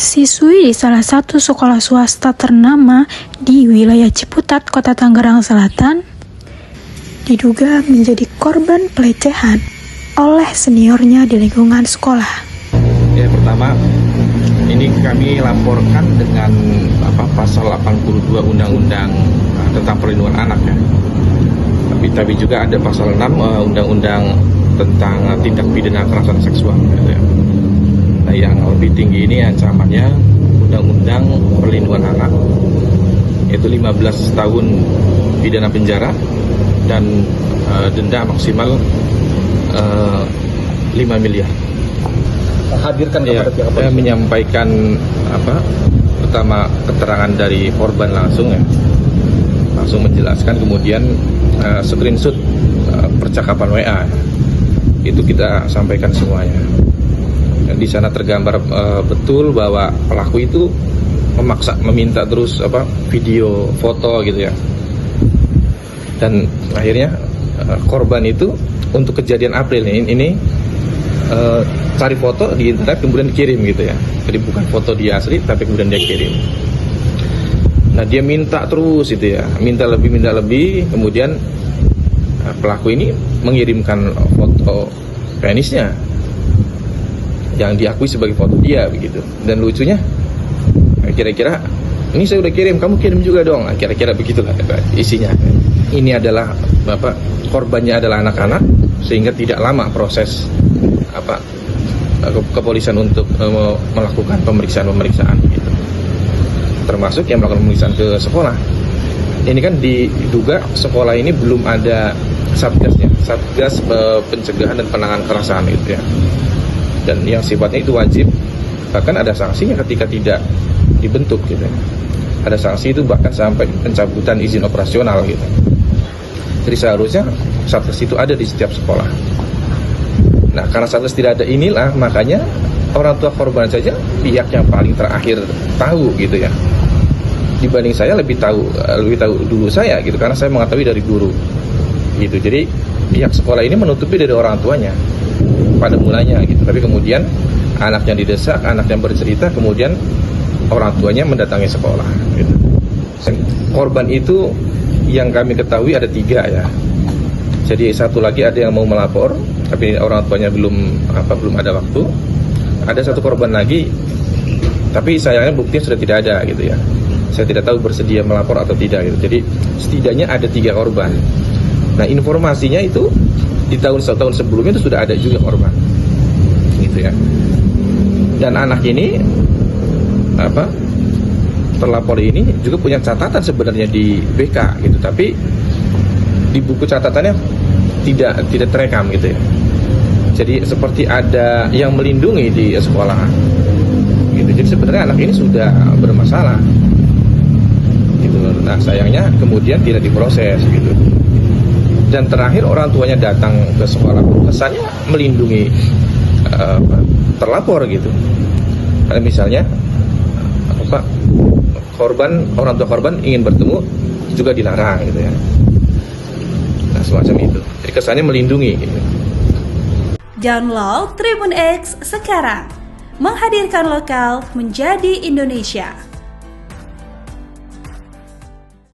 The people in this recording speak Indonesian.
Siswi di salah satu sekolah swasta ternama di wilayah Ciputat, Kota Tangerang Selatan, diduga menjadi korban pelecehan oleh seniornya di lingkungan sekolah. Ya, pertama, ini kami laporkan dengan pasal 82 Undang-Undang tentang Perlindungan Anak ya. Tapi juga ada pasal 6 Undang-Undang tentang tindak pidana kekerasan seksual gitu ya. Nah, yang lebih tinggi ini ancamannya Undang-Undang Perlindungan Anak, yaitu 15 tahun pidana penjara dan denda maksimal 5 miliar. Hadirkan kepada pihak Saya menyampaikan pertama keterangan dari korban langsung menjelaskan, kemudian screenshot percakapan WA itu kita sampaikan semuanya. Dan di sana tergambar betul bahwa pelaku itu meminta terus video, foto gitu ya. Dan akhirnya korban itu untuk kejadian April ini cari foto di internet kemudian dikirim gitu ya. Jadi bukan foto dia asli tapi kemudian dia kirim. Nah, dia minta terus itu ya, minta lebih, kemudian pelaku ini mengirimkan foto penisnya yang diakui sebagai foto dia begitu. Dan lucunya kira-kira ini saya udah kirim, kamu kirim juga dong. Kira-kira begitulah isinya. Ini adalah korbannya adalah anak-anak, sehingga tidak lama proses kepolisian untuk melakukan pemeriksaan gitu. Termasuk yang melakukan pemeriksaan ke sekolah. Ini kan diduga sekolah ini belum ada satgasnya, Satgas Pencegahan dan Penanganan Kekerasan gitu ya. Dan yang sifatnya itu wajib, bahkan ada sanksinya ketika tidak dibentuk gitu. Ada sanksi itu bahkan sampai pencabutan izin operasional gitu. Jadi seharusnya satgas itu ada di setiap sekolah. Nah, karena satgas tidak ada inilah, makanya orang tua korban saja pihak yang paling terakhir tahu gitu ya. Dibanding saya lebih tahu dulu saya gitu, karena saya mengetahui dari guru gitu. Jadi pihak sekolah ini menutupi dari orang tuanya pada mulanya gitu. Tapi kemudian anaknya didesak, anaknya bercerita, kemudian orang tuanya mendatangi sekolah gitu. Korban itu yang kami ketahui ada 3 ya. Jadi satu lagi ada yang mau melapor, tapi orang tuanya belum ada waktu. Ada satu korban lagi, tapi sayangnya buktinya sudah tidak ada gitu ya. Saya tidak tahu bersedia melapor atau tidak gitu. Jadi setidaknya ada 3 korban. Nah, informasinya itu di tahun sebelumnya itu sudah ada juga korban gitu ya. Dan anak ini terlapor ini juga punya catatan sebenarnya di BK gitu, tapi di buku catatannya tidak terekam gitu ya. Jadi seperti ada yang melindungi di sekolah gitu. Jadi sebenarnya anak ini sudah bermasalah gitu. Nah, sayangnya kemudian tidak diproses gitu. Dan terakhir orang tuanya datang ke sekolah, kesannya melindungi terlapor gitu. Karena misalnya orang tua korban ingin bertemu juga dilarang gitu ya. Nah, semacam itu. Jadi kesannya melindungi gitu. Download Tribun X sekarang, menghadirkan lokal menjadi Indonesia.